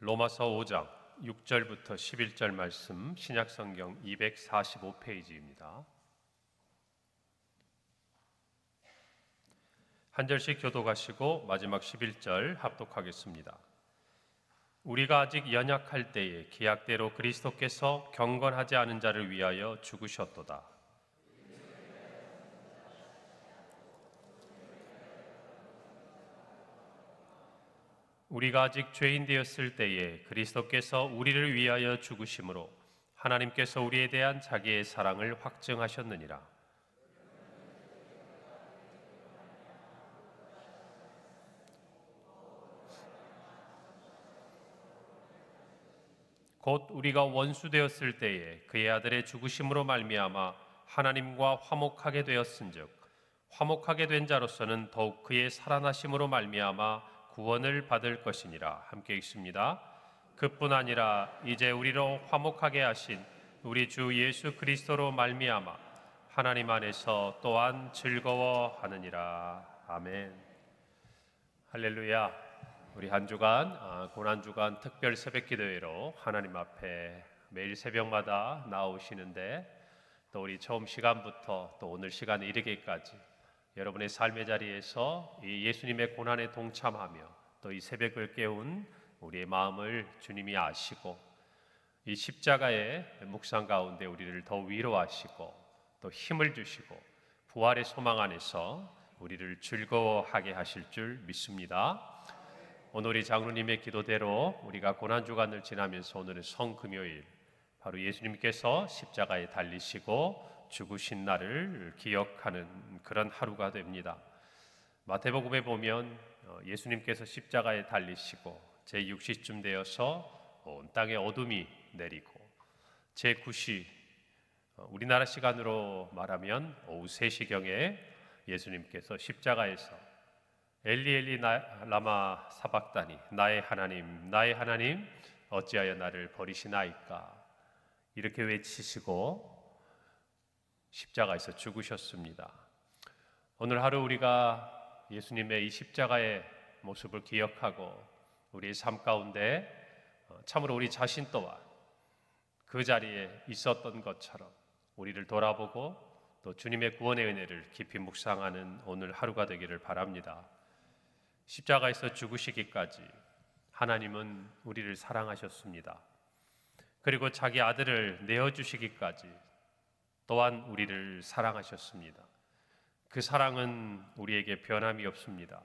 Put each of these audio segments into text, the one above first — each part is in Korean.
로마서 5장 6절부터 11절 말씀, 신약성경 245페이지입니다. 한 절씩 교독하시고 마지막 11절 합독하겠습니다. 우리가 아직 연약할 때에 계약대로 그리스도께서 경건하지 않은 자를 위하여 죽으셨도다. 우리가 아직 죄인 되었을 때에 그리스도께서 우리를 위하여 죽으심으로 하나님께서 우리에 대한 자기의 사랑을 확증하셨느니라. 곧 우리가 원수 되었을 때에 그의 아들의 죽으심으로 말미암아 하나님과 화목하게 되었은즉 화목하게 된 자로서는 더욱 그의 살아나심으로 말미암아 구원을 받을 것이니라. 함께 읽습니다. 그뿐 아니라 이제 우리로 화목하게 하신 우리 주 예수 그리스도로 말미암아 하나님 안에서 또한 즐거워하느니라. 아멘. 할렐루야. 우리 한 주간 고난주간 특별 새벽기도회로 하나님 앞에 매일 새벽마다 나오시는데 또 우리 처음 시간부터 또 오늘 시간에 이르기까지 여러분의 삶의 자리에서 이 예수님의 고난에 동참하며 또 이 새벽을 깨운 우리의 마음을 주님이 아시고 이 십자가의 묵상 가운데 우리를 더 위로하시고 또 힘을 주시고 부활의 소망 안에서 우리를 즐거워하게 하실 줄 믿습니다. 오늘 우리 장로님의 기도대로 우리가 고난주간을 지나면서 오늘은 성금요일, 바로 예수님께서 십자가에 달리시고 죽으신 날을 기억하는 그런 하루가 됩니다. 마태복음에 보면 예수님께서 십자가에 달리시고 제6시쯤 되어서 온 땅에 어둠이 내리고 제9시 우리나라 시간으로 말하면 오후 3시경에 예수님께서 십자가에서 엘리 엘리 라마 사박다니 나의 하나님 어찌하여 나를 버리시나이까 이렇게 외치시고 십자가에서 죽으셨습니다. 오늘 하루 우리가 예수님의 이 십자가의 모습을 기억하고 우리의 삶 가운데 참으로 우리 자신 또한 그 자리에 있었던 것처럼 우리를 돌아보고 또 주님의 구원의 은혜를 깊이 묵상하는 오늘 하루가 되기를 바랍니다. 십자가에서 죽으시기까지 하나님은 우리를 사랑하셨습니다. 그리고 자기 아들을 내어주시기까지 또한 우리를 사랑하셨습니다. 그 사랑은 우리에게 변함이 없습니다.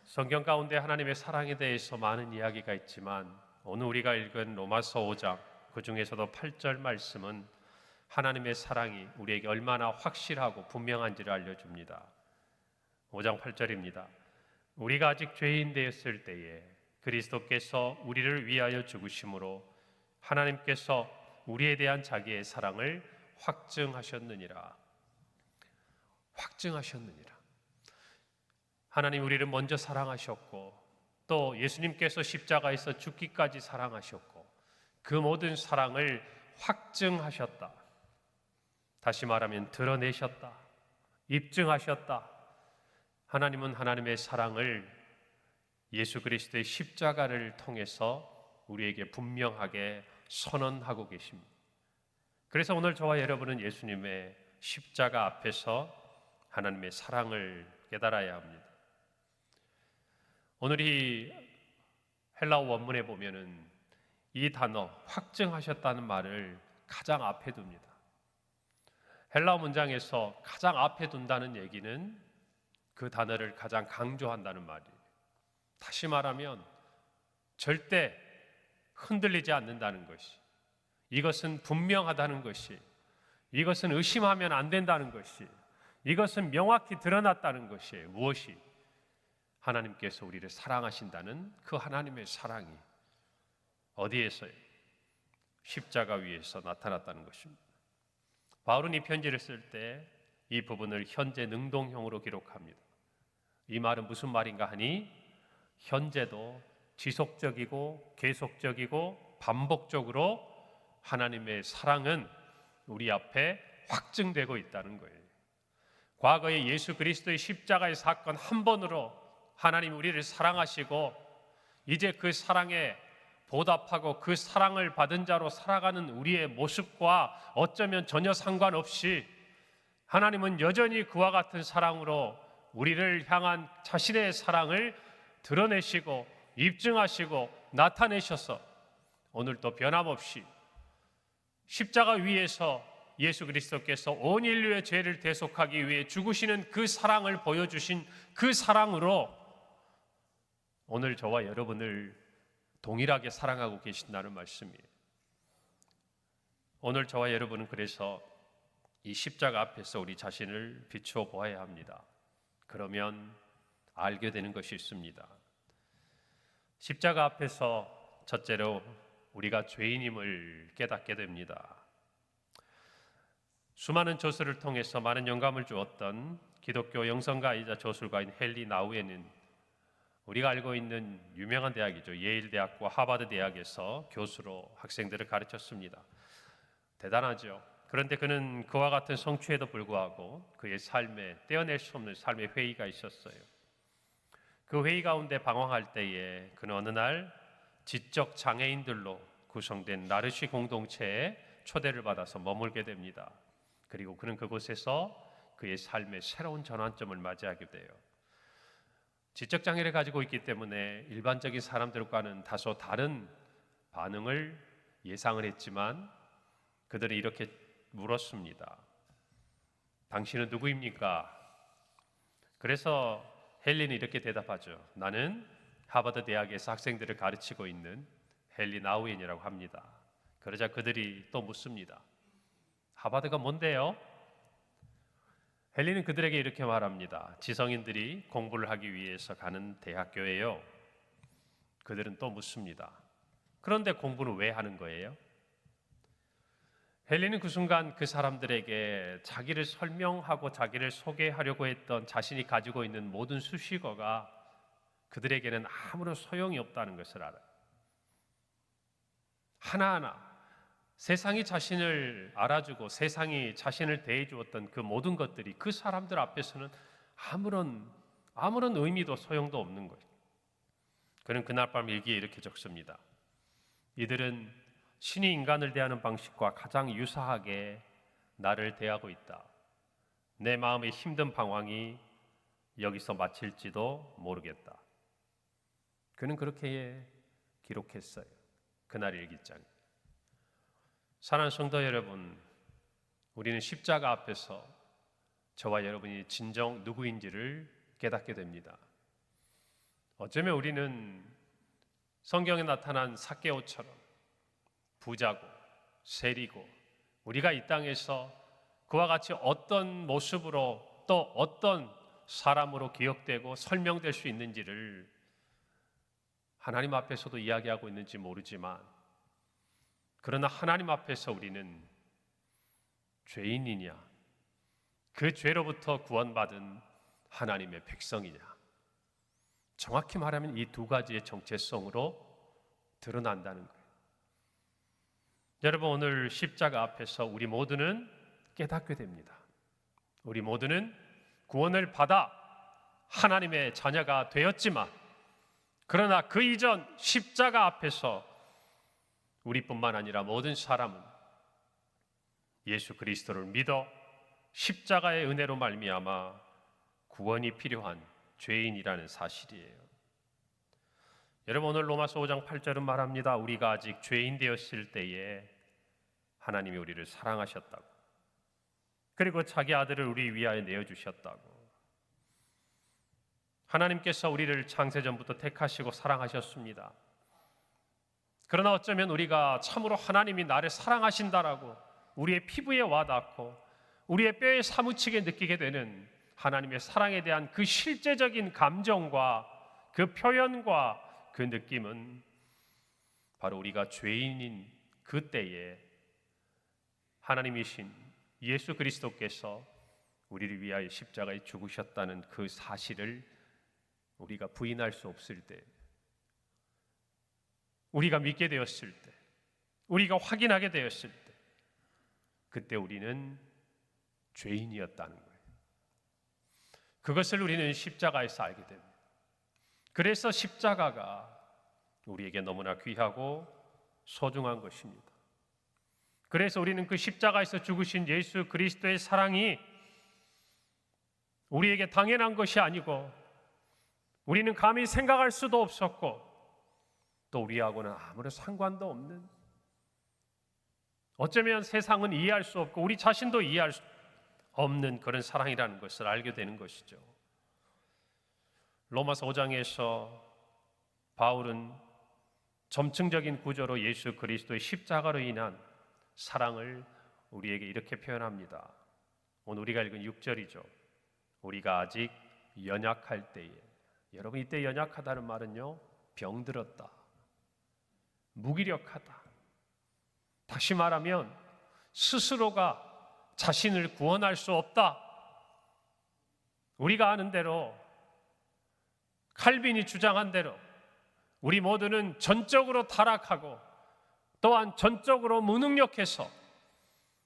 성경 가운데 하나님의 사랑에 대해서 많은 이야기가 있지만 오늘 우리가 읽은 로마서 5장 그 중에서도 8절 말씀은 하나님의 사랑이 우리에게 얼마나 확실하고 분명한지를 알려줍니다. 5장 8절입니다. 우리가 아직 죄인 되었을 때에 그리스도께서 우리를 위하여 죽으심으로 하나님께서 우리에 대한 자기의 사랑을 확증하셨느니라. 확증하셨느니라. 하나님 우리를 먼저 사랑하셨고 또 예수님께서 십자가에서 죽기까지 사랑하셨고 그 모든 사랑을 확증하셨다. 다시 말하면 드러내셨다. 입증하셨다. 하나님은 하나님의 사랑을 예수 그리스도의 십자가를 통해서 우리에게 분명하게 선언하고 계십니다. 그래서 오늘 저와 여러분은 예수님의 십자가 앞에서 하나님의 사랑을 깨달아야 합니다. 오늘 이 헬라어 원문에 보면은 이 단어 확증하셨다는 말을 가장 앞에 둡니다. 헬라어 문장에서 가장 앞에 둔다는 얘기는 그 단어를 가장 강조한다는 말이에요. 다시 말하면 절대 흔들리지 않는다는 것이, 이것은 분명하다는 것이, 이것은 의심하면 안 된다는 것이, 이것은 명확히 드러났다는 것이에요. 무엇이? 하나님께서 우리를 사랑하신다는 그 하나님의 사랑이 어디에서요? 십자가 위에서 나타났다는 것입니다. 바울은 이 편지를 쓸 때 이 부분을 현재 능동형으로 기록합니다. 이 말은 무슨 말인가 하니 현재도 지속적이고 계속적이고 반복적으로 하나님의 사랑은 우리 앞에 확증되고 있다는 거예요. 과거에 예수 그리스도의 십자가의 사건 한 번으로 하나님 우리를 사랑하시고 이제 그 사랑의 보답하고 그 사랑을 받은 자로 살아가는 우리의 모습과 어쩌면 전혀 상관없이 하나님은 여전히 그와 같은 사랑으로 우리를 향한 자신의 사랑을 드러내시고 입증하시고 나타내셔서 오늘도 변함없이 십자가 위에서 예수 그리스도께서 온 인류의 죄를 대속하기 위해 죽으시는 그 사랑을 보여주신 그 사랑으로 오늘 저와 여러분을 동일하게 사랑하고 계신다는 말씀이에요. 오늘 저와 여러분은 그래서 이 십자가 앞에서 우리 자신을 비추어 보아야 합니다. 그러면 알게 되는 것이 있습니다. 십자가 앞에서 첫째로 우리가 죄인임을 깨닫게 됩니다. 수많은 저서를 통해서 많은 영감을 주었던 기독교 영성가이자 저술가인 헨리 나우에는 우리가 알고 있는 유명한 대학이죠. 예일 대학과 하버드 대학에서 교수로 학생들을 가르쳤습니다. 대단하죠. 그런데 그는 그와 같은 성취에도 불구하고 그의 삶에 떼어낼 수 없는 삶의 회의가 있었어요. 그 회의 가운데 방황할 때에 그는 어느 날 지적 장애인들로 구성된 나르시 공동체에 초대를 받아서 머물게 됩니다. 그리고 그는 그곳에서 그의 삶의 새로운 전환점을 맞이하게 돼요. 지적 장애를 가지고 있기 때문에 일반적인 사람들과는 다소 다른 반응을 예상을 했지만 그들은 이렇게 물었습니다. 당신은 누구입니까? 그래서 헨리는 이렇게 대답하죠. 나는 하버드 대학에서 학생들을 가르치고 있는 헨리 나우엔이라고 합니다. 그러자 그들이 또 묻습니다. 하버드가 뭔데요? 헨리는 그들에게 이렇게 말합니다. 지성인들이 공부를 하기 위해서 가는 대학교예요. 그들은 또 묻습니다. 그런데 공부는 왜 하는 거예요? 헨리는 그 순간 그 사람들에게 자기를 설명하고 자기를 소개하려고 했던 자신이 가지고 있는 모든 수식어가 그들에게는 아무런 소용이 없다는 것을 알아요. 하나하나 세상이 자신을 알아주고 세상이 자신을 대해주었던 그 모든 것들이 그 사람들 앞에서는 아무런 의미도 소용도 없는 거예요. 그는 그날 밤 일기에 이렇게 적습니다. 이들은 신이 인간을 대하는 방식과 가장 유사하게 나를 대하고 있다. 내 마음의 힘든 방황이 여기서 마칠지도 모르겠다. 그는 그렇게 기록했어요. 그날 일기장에. 사랑하는 성도 여러분, 우리는 십자가 앞에서 저와 여러분이 진정 누구인지를 깨닫게 됩니다. 어쩌면 우리는 성경에 나타난 삭개오처럼 부자고 세리고 우리가 이 땅에서 그와 같이 어떤 모습으로 또 어떤 사람으로 기억되고 설명될 수 있는지를 하나님 앞에서도 이야기하고 있는지 모르지만 그러나 하나님 앞에서 우리는 죄인이냐, 그 죄로부터 구원받은 하나님의 백성이냐, 정확히 말하면 이 두 가지의 정체성으로 드러난다는 거예요. 여러분, 오늘 십자가 앞에서 우리 모두는 깨닫게 됩니다. 우리 모두는 구원을 받아 하나님의 자녀가 되었지만 그러나 그 이전 십자가 앞에서 우리뿐만 아니라 모든 사람은 예수 그리스도를 믿어 십자가의 은혜로 말미암아 구원이 필요한 죄인이라는 사실이에요. 여러분, 오늘 로마서 5장 8절은 말합니다. 우리가 아직 죄인 되었을 때에 하나님이 우리를 사랑하셨다고, 그리고 자기 아들을 우리 위하여 내어주셨다고. 하나님께서 우리를 창세전부터 택하시고 사랑하셨습니다. 그러나 어쩌면 우리가 참으로 하나님이 나를 사랑하신다라고 우리의 피부에 와닿고 우리의 뼈에 사무치게 느끼게 되는 하나님의 사랑에 대한 그 실제적인 감정과 그 표현과 그 느낌은 바로 우리가 죄인인 그때에 하나님이신 예수 그리스도께서 우리를 위하여 십자가에 죽으셨다는 그 사실을 우리가 부인할 수 없을 때, 우리가 믿게 되었을 때, 우리가 확인하게 되었을 때, 그때 우리는 죄인이었다는 거예요. 그것을 우리는 십자가에서 알게 됩니다. 그래서 십자가가 우리에게 너무나 귀하고 소중한 것입니다. 그래서 우리는 그 십자가에서 죽으신 예수 그리스도의 사랑이 우리에게 당연한 것이 아니고 우리는 감히 생각할 수도 없었고 또 우리하고는 아무런 상관도 없는, 어쩌면 세상은 이해할 수 없고 우리 자신도 이해할 수 없는 그런 사랑이라는 것을 알게 되는 것이죠. 로마서 5장에서 바울은 점층적인 구조로 예수 그리스도의 십자가로 인한 사랑을 우리에게 이렇게 표현합니다. 오늘 우리가 읽은 6절이죠. 우리가 아직 연약할 때에, 여러분 이때 연약하다는 말은요, 병들었다, 무기력하다, 다시 말하면 스스로가 자신을 구원할 수 없다. 우리가 아는 대로, 칼빈이 주장한 대로 우리 모두는 전적으로 타락하고 또한 전적으로 무능력해서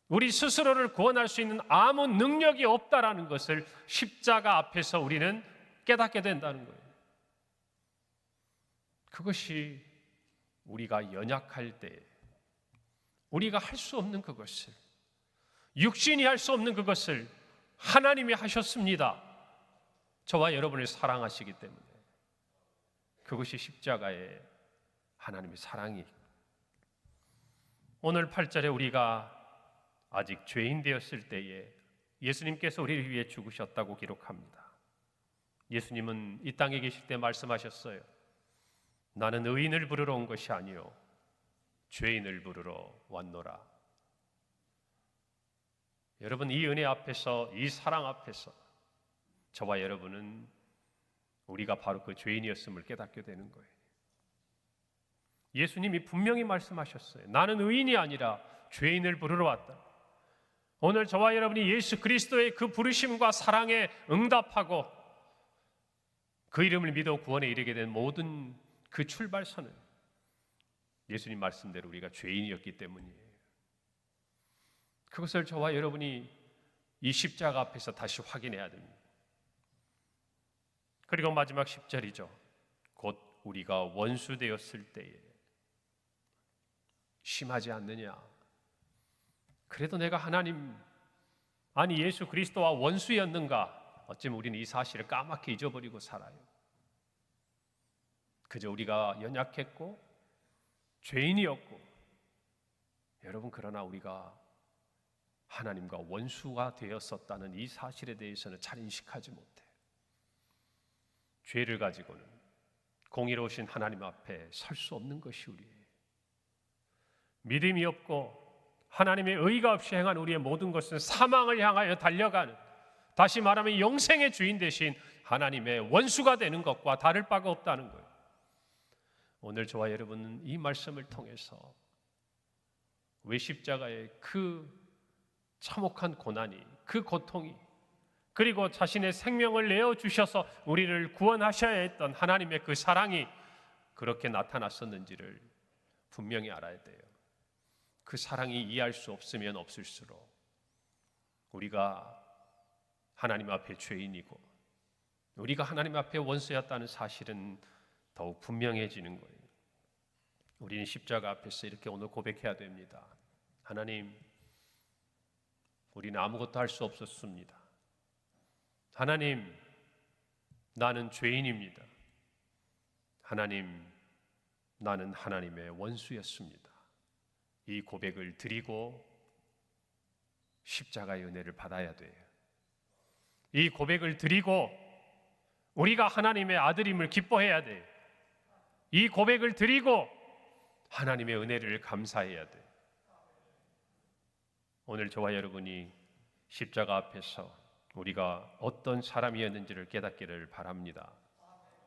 우리 스스로를 구원할 수 있는 아무 능력이 없다라는 것을 십자가 앞에서 우리는 깨닫게 된다는 거예요. 그것이 우리가 연약할 때 우리가 할 수 없는 그것을, 육신이 할 수 없는 그것을 하나님이 하셨습니다. 저와 여러분을 사랑하시기 때문에. 그것이 십자가의 하나님의 사랑이. 오늘 8절에 우리가 아직 죄인 되었을 때에 예수님께서 우리를 위해 죽으셨다고 기록합니다. 예수님은 이 땅에 계실 때 말씀하셨어요. 나는 의인을 부르러 온 것이 아니요 죄인을 부르러 왔노라. 여러분, 이 은혜 앞에서, 이 사랑 앞에서 저와 여러분은 우리가 바로 그 죄인이었음을 깨닫게 되는 거예요. 예수님이 분명히 말씀하셨어요. 나는 의인이 아니라 죄인을 부르러 왔다. 오늘 저와 여러분이 예수 그리스도의 그 부르심과 사랑에 응답하고 그 이름을 믿어 구원에 이르게 된 모든 그 출발선은 예수님 말씀대로 우리가 죄인이었기 때문이에요. 그것을 저와 여러분이 이 십자가 앞에서 다시 확인해야 됩니다. 그리고 마지막 10절이죠. 곧 우리가 원수 되었을 때에 심하지 않느냐. 그래도 내가 하나님, 아니 예수 그리스도와 원수였는가? 어쩌면 우리는 이 사실을 까맣게 잊어버리고 살아요. 그저 우리가 연약했고 죄인이었고, 여러분 그러나 우리가 하나님과 원수가 되었었다는 이 사실에 대해서는 잘 인식하지 못해요. 죄를 가지고는 공의로우신 하나님 앞에 설 수 없는 것이 우리예요. 믿음이 없고 하나님의 의가 없이 행한 우리의 모든 것은 사망을 향하여 달려가는, 다시 말하면 영생의 주인 되신 하나님의 원수가 되는 것과 다를 바가 없다는 거예요. 오늘 저와 여러분은 이 말씀을 통해서 왜 십자가의 그 참혹한 고난이, 그 고통이, 그리고 자신의 생명을 내어주셔서 우리를 구원하셔야 했던 하나님의 그 사랑이 그렇게 나타났었는지를 분명히 알아야 돼요. 그 사랑이 이해할 수 없으면 없을수록 우리가 하나님 앞에 죄인이고 우리가 하나님 앞에 원수였다는 사실은 더욱 분명해지는 거예요. 우리는 십자가 앞에서 이렇게 오늘 고백해야 됩니다. 하나님, 우리는 아무것도 할 수 없었습니다. 하나님, 나는 죄인입니다. 하나님, 나는 하나님의 원수였습니다. 이 고백을 드리고 십자가의 은혜를 받아야 돼요. 이 고백을 드리고 우리가 하나님의 아들임을 기뻐해야 돼요. 이 고백을 드리고 하나님의 은혜를 감사해야 돼요. 오늘 저와 여러분이 십자가 앞에서 우리가 어떤 사람이었는지를 깨닫기를 바랍니다.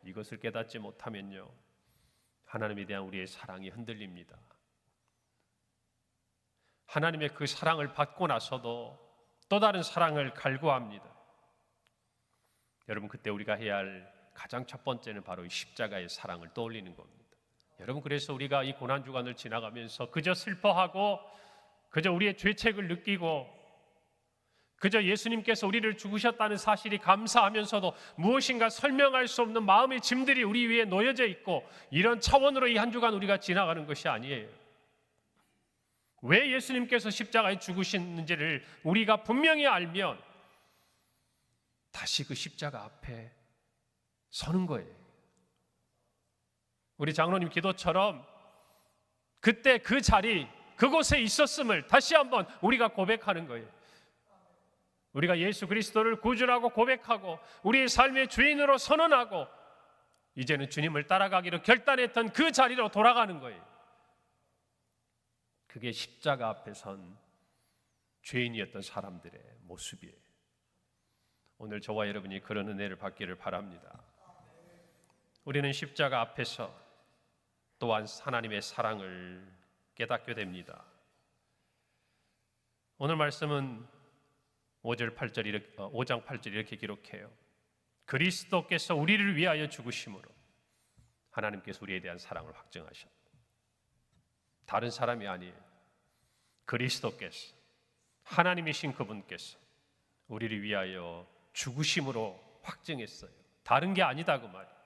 이것을 깨닫지 못하면요, 하나님에 대한 우리의 사랑이 흔들립니다. 하나님의 그 사랑을 받고 나서도 또 다른 사랑을 갈구합니다. 여러분, 그때 우리가 해야 할 가장 첫 번째는 바로 이 십자가의 사랑을 떠올리는 겁니다. 여러분, 그래서 우리가 이 고난주간을 지나가면서 그저 슬퍼하고 그저 우리의 죄책을 느끼고 그저 예수님께서 우리를 죽으셨다는 사실이 감사하면서도 무엇인가 설명할 수 없는 마음의 짐들이 우리 위에 놓여져 있고, 이런 차원으로 이 한 주간 우리가 지나가는 것이 아니에요. 왜 예수님께서 십자가에 죽으셨는지를 우리가 분명히 알면 다시 그 십자가 앞에 서는 거예요. 우리 장로님 기도처럼 그때 그 자리, 그곳에 있었음을 다시 한번 우리가 고백하는 거예요. 우리가 예수 그리스도를 구주라고 고백하고 우리의 삶의 주인으로 선언하고 이제는 주님을 따라가기로 결단했던 그 자리로 돌아가는 거예요. 그게 십자가 앞에 선 죄인이었던 사람들의 모습이에요. 오늘 저와 여러분이 그런 은혜를 받기를 바랍니다. 우리는 십자가 앞에서 또한 하나님의 사랑을 깨닫게 됩니다. 오늘 말씀은 5장 8절 이렇게 기록해요. 그리스도께서 우리를 위하여 죽으심으로 하나님께서 우리에 대한 사랑을 확증하셨다. 다른 사람이 아니에요. 그리스도께서, 하나님이신 그분께서 우리를 위하여 죽으심으로 확증했어요. 다른 게 아니다 그 말이에요.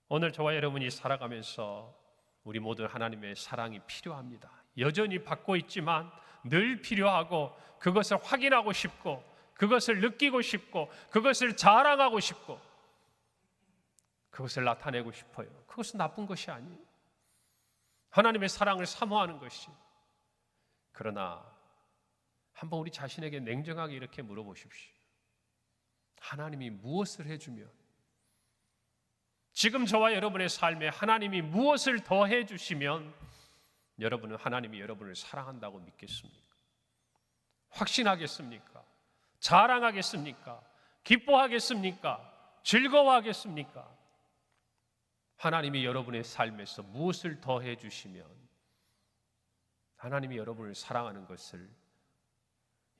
오늘 저와 여러분이 살아가면서 우리 모두 하나님의 사랑이 필요합니다. 여전히 받고 있지만 늘 필요하고, 그것을 확인하고 싶고, 그것을 느끼고 싶고, 그것을 자랑하고 싶고, 그것을 나타내고 싶어요. 그것은 나쁜 것이 아니에요. 하나님의 사랑을 사모하는 것이. 그러나 한번 우리 자신에게 냉정하게 이렇게 물어보십시오. 하나님이 무엇을 해주면, 지금 저와 여러분의 삶에 하나님이 무엇을 더 해주시면 여러분은 하나님이 여러분을 사랑한다고 믿겠습니까? 확신하겠습니까? 자랑하겠습니까? 기뻐하겠습니까? 즐거워하겠습니까? 하나님이 여러분의 삶에서 무엇을 더 해주시면 하나님이 여러분을 사랑하는 것을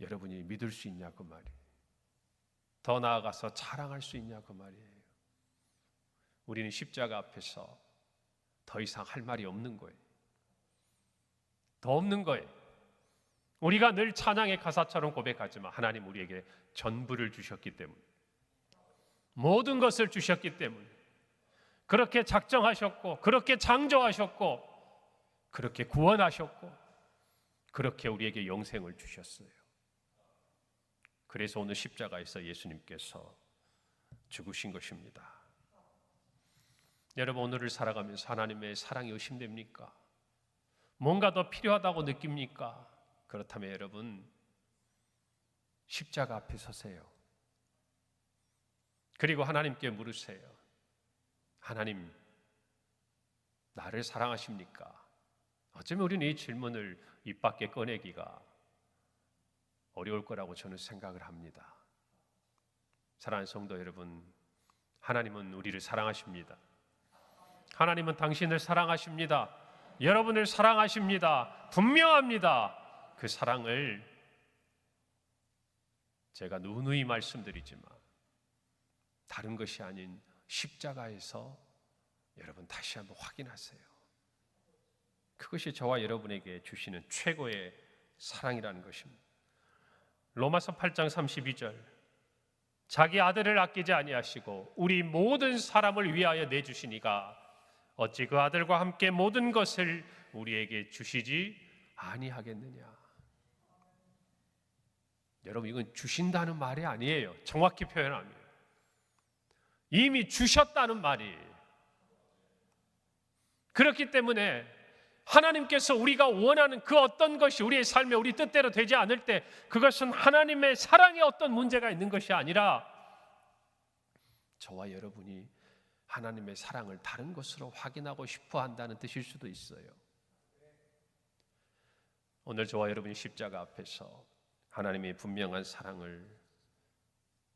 여러분이 믿을 수 있냐 그 말이에요. 더 나아가서 자랑할 수 있냐 그 말이에요. 우리는 십자가 앞에서 더 이상 할 말이 없는 거예요. 더 없는 거예요. 우리가 늘 찬양의 가사처럼 고백하지만 하나님 우리에게 전부를 주셨기 때문에, 모든 것을 주셨기 때문에, 그렇게 작정하셨고, 그렇게 창조하셨고, 그렇게 구원하셨고, 그렇게 우리에게 영생을 주셨어요. 그래서 오늘 십자가에서 예수님께서 죽으신 것입니다. 여러분, 오늘을 살아가면서 하나님의 사랑이 의심됩니까? 뭔가 더 필요하다고 느낍니까? 그렇다면 여러분, 십자가 앞에 서세요. 그리고 하나님께 물으세요. 하나님, 나를 사랑하십니까? 어쩌면 우리는 이 질문을 입 밖에 꺼내기가 어려울 거라고 저는 생각을 합니다. 사랑하는 성도 여러분, 하나님은 우리를 사랑하십니다. 하나님은 당신을 사랑하십니다. 여러분을 사랑하십니다. 분명합니다. 그 사랑을 제가 누누이 말씀드리지만 다른 것이 아닌 십자가에서 여러분 다시 한번 확인하세요. 그것이 저와 여러분에게 주시는 최고의 사랑이라는 것입니다. 로마서 8장 32절, 자기 아들을 아끼지 아니하시고 우리 모든 사람을 위하여 내주시니가 어찌 그 아들과 함께 모든 것을 우리에게 주시지 아니하겠느냐. 여러분, 이건 주신다는 말이 아니에요. 정확히 표현하면 이미 주셨다는 말이에요. 그렇기 때문에 하나님께서 우리가 원하는 그 어떤 것이 우리의 삶에 우리 뜻대로 되지 않을 때 그것은 하나님의 사랑에 어떤 문제가 있는 것이 아니라 저와 여러분이 하나님의 사랑을 다른 것으로 확인하고 싶어 한다는 뜻일 수도 있어요. 오늘 저와 여러분이 십자가 앞에서 하나님의 분명한 사랑을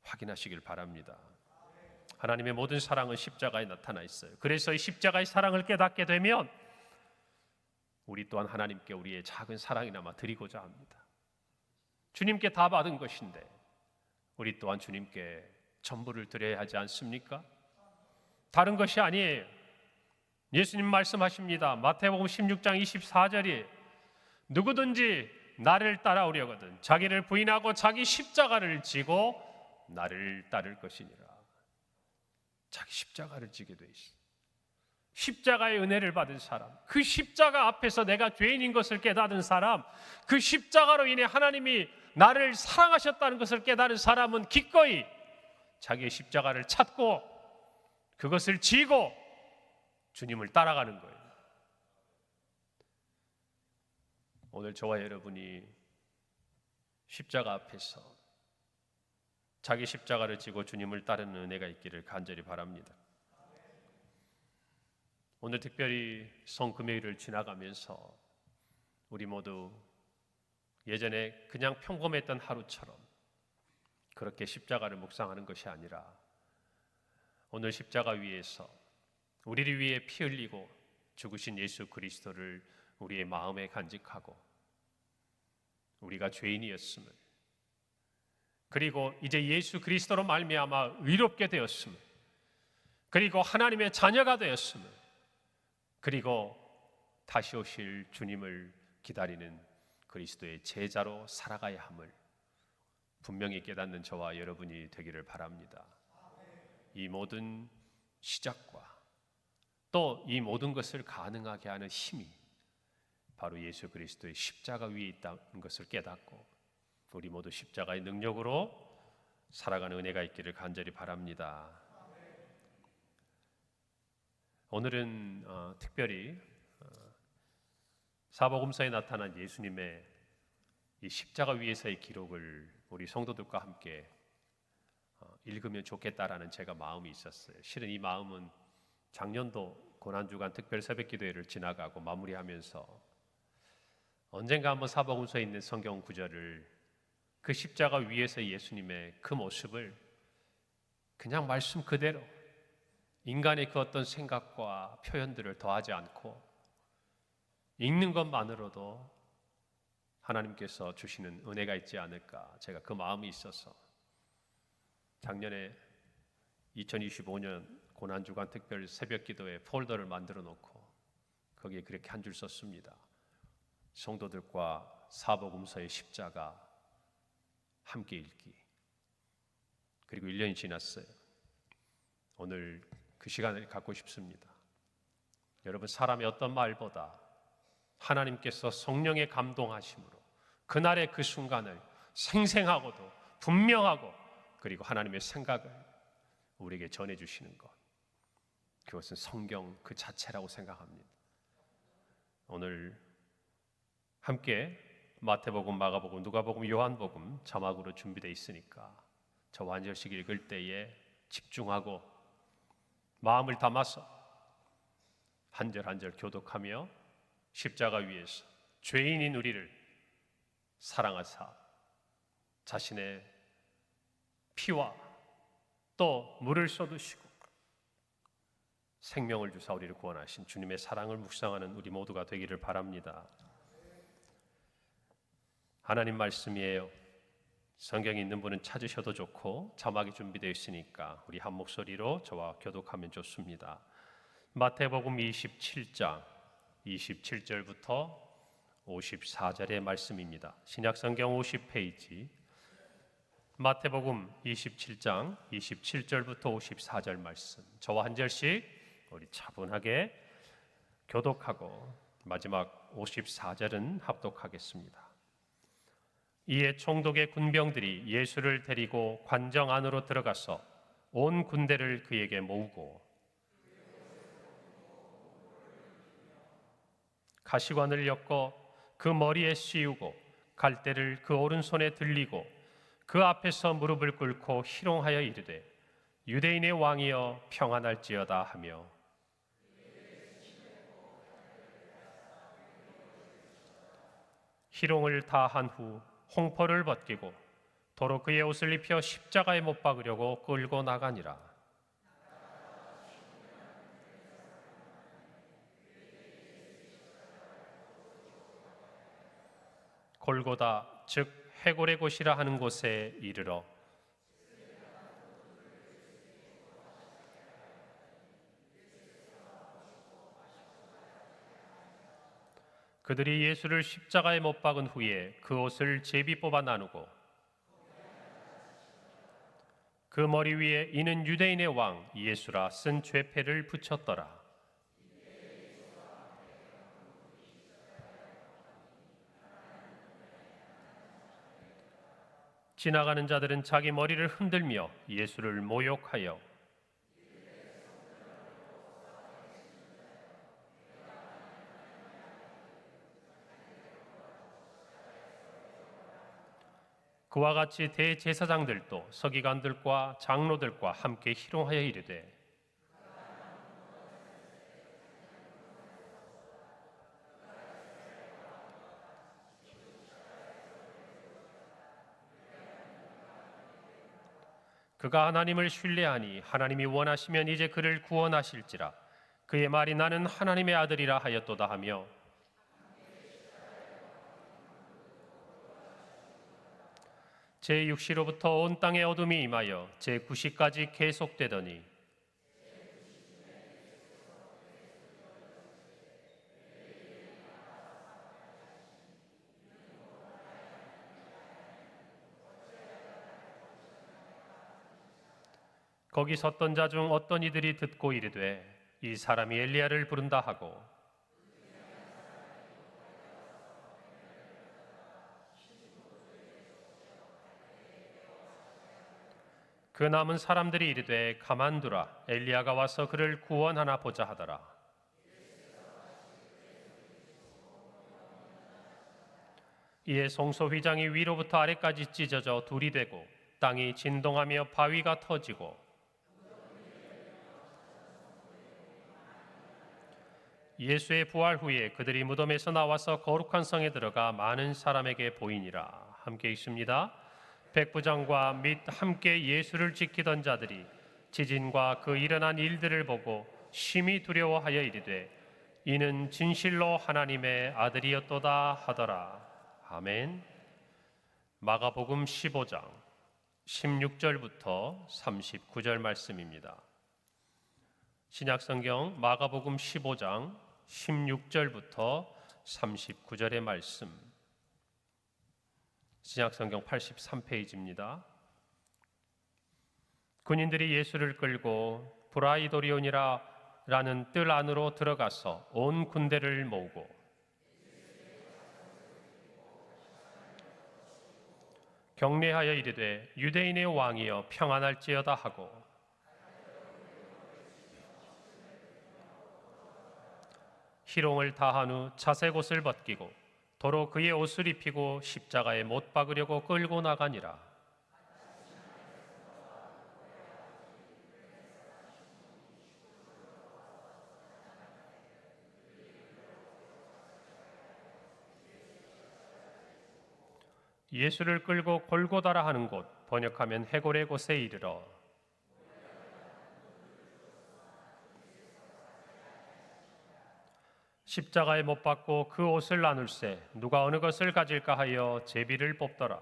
확인하시길 바랍니다. 하나님의 모든 사랑은 십자가에 나타나 있어요. 그래서 이 십자가의 사랑을 깨닫게 되면 우리 또한 하나님께 우리의 작은 사랑이나마 드리고자 합니다. 주님께 다 받은 것인데 우리 또한 주님께 전부를 드려야 하지 않습니까? 다른 것이 아니에요. 예수님 말씀하십니다. 마태복음 16장 24절에 누구든지 나를 따라오려거든 자기를 부인하고 자기 십자가를 지고 나를 따를 것이니라. 자기 십자가를 지게 돼 있어. 십자가의 은혜를 받은 사람, 그 십자가 앞에서 내가 죄인인 것을 깨닫은 사람, 그 십자가로 인해 하나님이 나를 사랑하셨다는 것을 깨달은 사람은 기꺼이 자기의 십자가를 찾고 그것을 지고 주님을 따라가는 거예요. 오늘 저와 여러분이 십자가 앞에서 자기 십자가를 지고 주님을 따르는 은혜가 있기를 간절히 바랍니다. 오늘 특별히 성금요일을 지나가면서 우리 모두 예전에 그냥 평범했던 하루처럼 그렇게 십자가를 묵상하는 것이 아니라 오늘 십자가 위에서 우리를 위해 피 흘리고 죽으신 예수 그리스도를 우리의 마음에 간직하고 우리가 죄인이었음을, 그리고 이제 예수 그리스도로 말미암아 의롭게 되었음을, 그리고 하나님의 자녀가 되었음을, 그리고 다시 오실 주님을 기다리는 그리스도의 제자로 살아가야 함을 분명히 깨닫는 저와 여러분이 되기를 바랍니다. 이 모든 시작과 또 이 모든 것을 가능하게 하는 힘이 바로 예수 그리스도의 십자가 위에 있다는 것을 깨닫고 우리 모두 십자가의 능력으로 살아가는 은혜가 있기를 간절히 바랍니다. 오늘은 특별히 사복음서에 나타난 예수님의 이 십자가 위에서의 기록을 우리 성도들과 함께 읽으면 좋겠다라는 제가 마음이 있었어요. 실은 이 마음은 작년도 고난주간 특별 새벽기도회를 지나가고 마무리하면서 언젠가 한번 사복음서에 있는 성경 구절을, 그 십자가 위에서 예수님의 그 모습을 그냥 말씀 그대로 인간의 그 어떤 생각과 표현들을 더하지 않고 읽는 것만으로도 하나님께서 주시는 은혜가 있지 않을까, 제가 그 마음이 있어서 작년에 2025년 고난주간 특별 새벽기도회 폴더를 만들어 놓고 거기에 그렇게 한 줄 썼습니다. 성도들과 사복음서의 십자가 함께 읽기. 그리고 1년이 지났어요. 오늘 그 시간을 갖고 싶습니다. 여러분, 사람의 어떤 말보다 하나님께서 성령의 감동하심으로 그날의 그 순간을 생생하고도 분명하고 그리고 하나님의 생각을 우리에게 전해주시는 것, 그것은 성경 그 자체라고 생각합니다. 오늘 함께 마태복음, 마가복음, 누가복음, 요한복음 자막으로 준비되어 있으니까 저와 한 절씩 읽을 때에 집중하고 마음을 담아서 한 절 한 절 교독하며 십자가 위에서 죄인인 우리를 사랑하사 자신의 피와 또 물을 쏟으시고 생명을 주사 우리를 구원하신 주님의 사랑을 묵상하는 우리 모두가 되기를 바랍니다. 하나님 말씀이에요. 성경이 있는 분은 찾으셔도 좋고 자막이 준비되어 있으니까 우리 한 목소리로 저와 교독하면 좋습니다. 마태복음 27장 27절부터 54절의 말씀입니다. 신약성경 50페이지 마태복음 27장 27절부터 54절 말씀, 저와 한 절씩 우리 차분하게 교독하고 마지막 54절은 합독하겠습니다. 이에 총독의 군병들이 예수를 데리고 관정 안으로 들어가서 온 군대를 그에게 모으고 가시관을 엮어 그 머리에 씌우고 갈대를 그 오른손에 들리고 그 앞에서 무릎을 꿇고 희롱하여 이르되 유대인의 왕이여 평안할지어다 하며 희롱을 다 한 후 홍포를 벗기고 도로 그의 옷을 입혀 십자가에 못 박으려고 끌고 나가니라. 골고다 즉 해골의 곳이라 하는 곳에 이르러 그들이 예수를 십자가에 못 박은 후에 그 옷을 제비 뽑아 나누고 그 머리 위에 이는 유대인의 왕 예수라 쓴 죄패를 붙였더라. 지나가는 자들은 자기 머리를 흔들며 예수를 모욕하여 그와 같이 대제사장들도 서기관들과 장로들과 함께 희롱하여 이르되 그가 하나님을 신뢰하니 하나님이 원하시면 이제 그를 구원하실지라. 그의 말이 나는 하나님의 아들이라 하였도다 하며 제6시로부터 온 땅에 어둠이 임하여 제9시까지 계속되더니 거기 섰던 자 중 어떤 이들이 듣고 이르되 이 사람이 엘리야를 부른다 하고 그 남은 사람들이 이르되 가만두라 엘리야가 와서 그를 구원하나 보자 하더라. 이에 성소 휘장이 위로부터 아래까지 찢어져 둘이 되고 땅이 진동하며 바위가 터지고 예수의 부활 후에 그들이 무덤에서 나와서 거룩한 성에 들어가 많은 사람에게 보이니라. 함께 있습니다. 백부장과 및 함께 예수를 지키던 자들이 지진과 그 일어난 일들을 보고 심히 두려워하여 이르되 이는 진실로 하나님의 아들이었도다 하더라. 아멘. 마가복음 15장 16절부터 39절 말씀입니다. 신약성경 마가복음 15장 16절부터 39절의 말씀. 신약성경 83페이지입니다. 군인들이 예수를 끌고 브라이도리온이라는 뜰 안으로 들어가서 온 군대를 모으고 경례하여 이르되 유대인의 왕이여 평안할지어다 하고 희롱을 다한 후 자색 옷을 벗기고 도로 그의 옷을 입히고 십자가에 못 박으려고 끌고 나가니라. 예수를 끌고 골고다라 하는 곳, 번역하면 해골의 곳에 이르러 십자가에 못 박고 그 옷을 나눌세 누가 어느 것을 가질까 하여 제비를 뽑더라.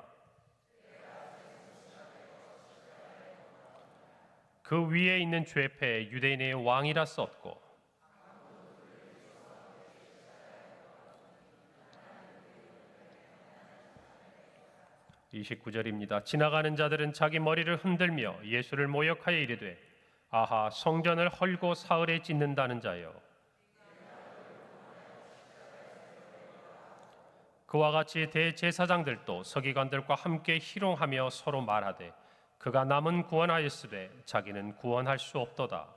그 위에 있는 죄패에 유대인의 왕이라 썼고 (29절입니다) 지나가는 자들은 자기 머리를 흔들며 예수를 모욕하여 이르되 아하 성전을 헐고 사흘에 짓는다는 자여 그와 같이 대제사장들도 서기관들과 함께 희롱하며 서로 말하되 그가 남은 구원하였으되 자기는 구원할 수 없도다.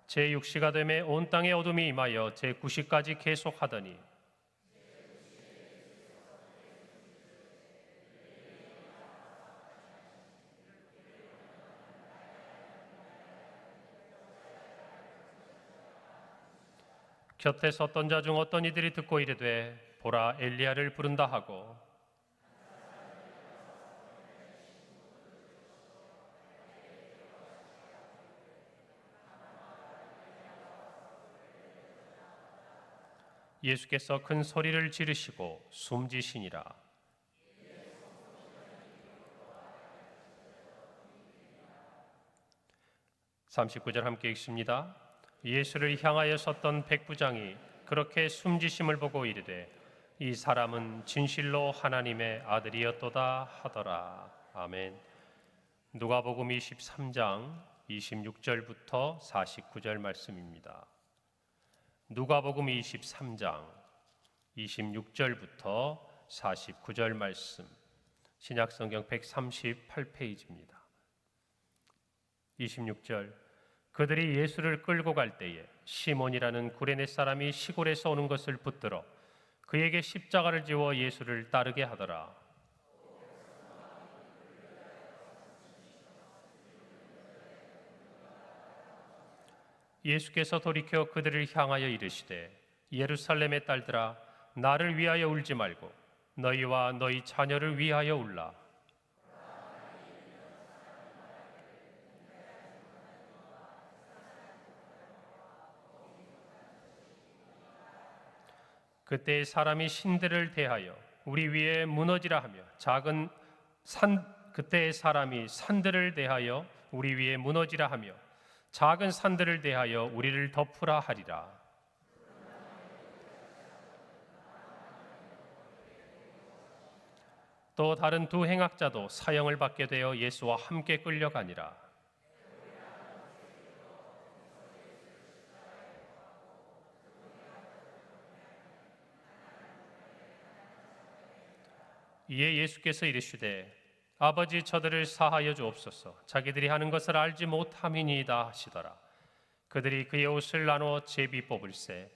제6시가 되매 온 땅에 어둠이 임하여 제9시까지 계속하더니 곁에 섰던 자 중 어떤 이들이 듣고 이르되 보라 엘리야를 부른다 하고 예수께서 큰 소리를 지르시고 숨지시니라. 39절 함께 읽습니다. 예수를 향하여 섰던 백부장이 그렇게 숨지심을 보고 이르되 이 사람은 진실로 하나님의 아들이었도다 하더라. 아멘. 누가복음 23장 26절부터 49절 말씀입니다. 누가복음 23장 26절부터 49절 말씀, 신약성경 138페이지입니다. 26절, 그들이 예수를 끌고 갈 때에 시몬이라는 구레네 사람이 시골에서 오는 것을 붙들어 그에게 십자가를 지워 예수를 따르게 하더라. 예수께서 돌이켜 그들을 향하여 이르시되 예루살렘의 딸들아 나를 위하여 울지 말고 너희와 너희 자녀를 위하여 울라. 그때 사람이 신들을 대하여 우리 위에 무너지라 하며 그때 사람이 산들을 대하여 우리 위에 무너지라 하며 작은 산들을 대하여 우리를 덮으라 하리라. 또 다른 두 행악자도 사형을 받게 되어 예수와 함께 끌려가니라. 이에 예수께서 이르시되 아버지 저들을 사하여 주옵소서. 자기들이 하는 것을 알지 못함이니이다 하시더라. 그들이 그의 옷을 나누어 제비 뽑을세.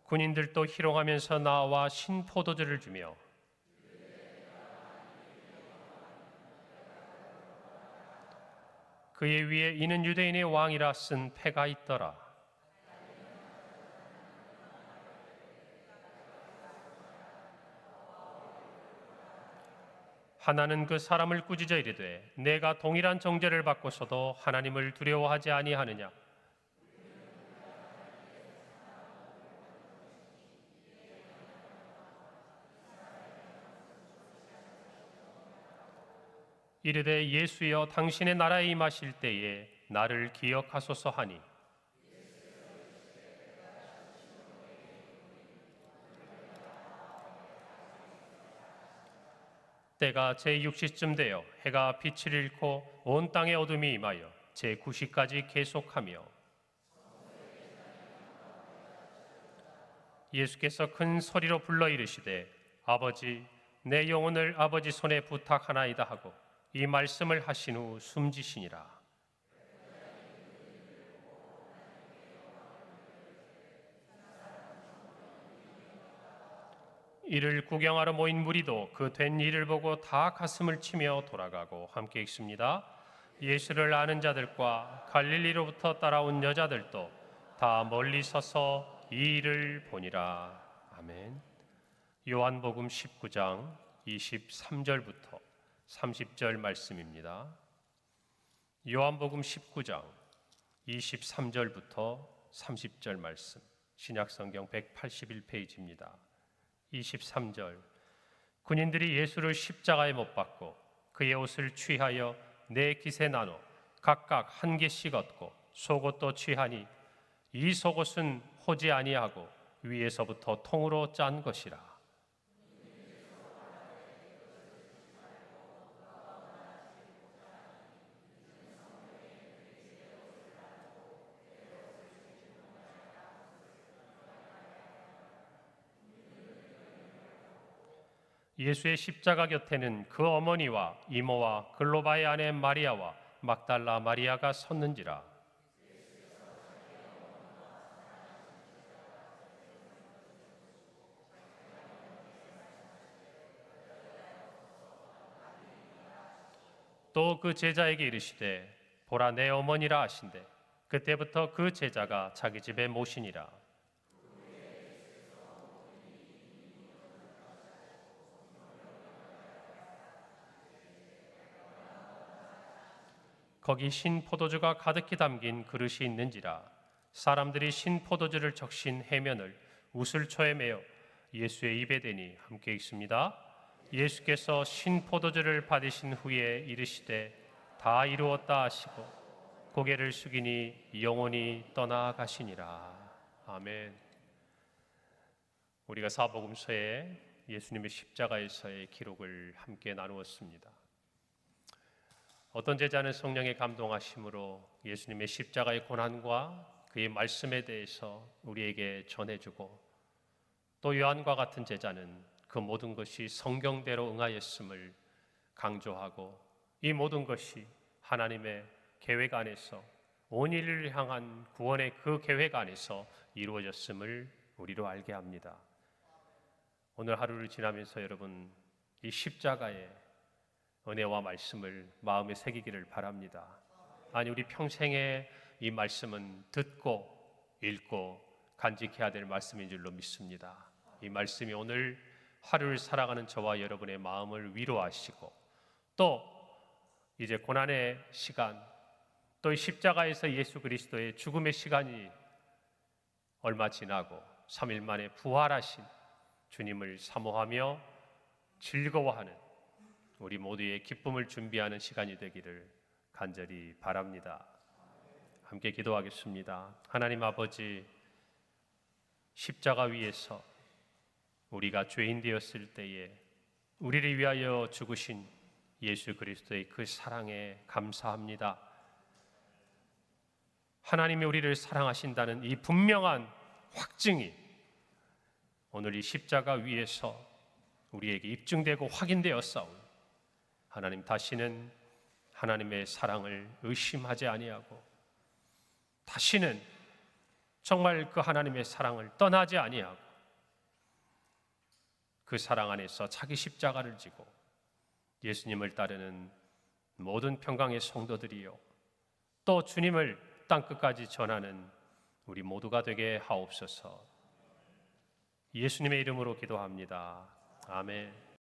군인들도 희롱하면서 나와 신포도주를 주며 그의 위에 이는 유대인의 왕이라 쓴 패가 있더라. 하나는 그 사람을 꾸짖어 이르되 내가 동일한 정죄를 받고서도 하나님을 두려워하지 아니하느냐. 이르되 예수여 당신의 나라에 임하실 때에 나를 기억하소서 하니 때가 제6시쯤 되어 해가 빛을 잃고 온 땅에 어둠이 임하여 제9시까지 계속하며 예수께서 큰 소리로 불러 이르시되 아버지 내 영혼을 아버지 손에 부탁하나이다 하고 이 말씀을 하신 후 숨지시니라. 이를 구경하러 모인 무리도 그 된 일을 보고 다 가슴을 치며 돌아가고 함께 읽습니다. 예수를 아는 자들과 갈릴리로부터 따라온 여자들도 다 멀리 서서 이 일을 보니라. 아멘. 요한복음 19장 23절부터 30절 말씀입니다. 요한복음 19장 23절부터 30절 말씀, 신약성경 181페이지입니다. 23절, 군인들이 예수를 십자가에 못 박고 그의 옷을 취하여 네 깃에 나눠 각각 한 개씩 얻고 속옷도 취하니 이 속옷은 호지 아니하고 위에서부터 통으로 짠 것이라. 예수의 십자가 곁에는 그 어머니와 이모와 글로바의 아내 마리아와 막달라 마리아가 섰는지라. 또 그 제자에게 이르시되 보라 내 어머니라 하신대 그때부터 그 제자가 자기 집에 모시니라. 거기 신 포도주가 가득히 담긴 그릇이 있는지라. 사람들이 신 포도주를 적신 해면을 우슬초에 매어 예수의 입에 대니 함께 읽습니다. 예수께서 신 포도주를 받으신 후에 이르시되 다 이루었다 하시고 고개를 숙이니 영원히 떠나가시니라. 아멘. 우리가 사복음서에 예수님의 십자가에서의 기록을 함께 나누었습니다. 어떤 제자는 성령의 감동하심으로 예수님의 십자가의 고난과 그의 말씀에 대해서 우리에게 전해주고, 또 요한과 같은 제자는 그 모든 것이 성경대로 응하였음을 강조하고, 이 모든 것이 하나님의 계획 안에서 온 인류를 향한 구원의 그 계획 안에서 이루어졌음을 우리로 알게 합니다. 오늘 하루를 지나면서 여러분, 이 십자가의 은혜와 말씀을 마음에 새기기를 바랍니다. 아니, 우리 평생에 이 말씀은 듣고 읽고 간직해야 될 말씀인 줄로 믿습니다. 이 말씀이 오늘 하루를 살아가는 저와 여러분의 마음을 위로하시고, 또 이제 고난의 시간, 또 이 십자가에서 예수 그리스도의 죽음의 시간이 얼마 지나고 3일 만에 부활하신 주님을 사모하며 즐거워하는 우리 모두의 기쁨을 준비하는 시간이 되기를 간절히 바랍니다. 함께 기도하겠습니다. 하나님 아버지, 십자가 위에서 우리가 죄인 되었을 때에 우리를 위하여 죽으신 예수 그리스도의 그 사랑에 감사합니다. 하나님이 우리를 사랑하신다는 이 분명한 확증이 오늘 이 십자가 위에서 우리에게 입증되고 확인되었사오니 하나님, 다시는 하나님의 사랑을 의심하지 아니하고 다시는 정말 그 하나님의 사랑을 떠나지 아니하고 그 사랑 안에서 자기 십자가를 지고 예수님을 따르는 모든 평강의 성도들이요, 또 주님을 땅끝까지 전하는 우리 모두가 되게 하옵소서. 예수님의 이름으로 기도합니다. 아멘.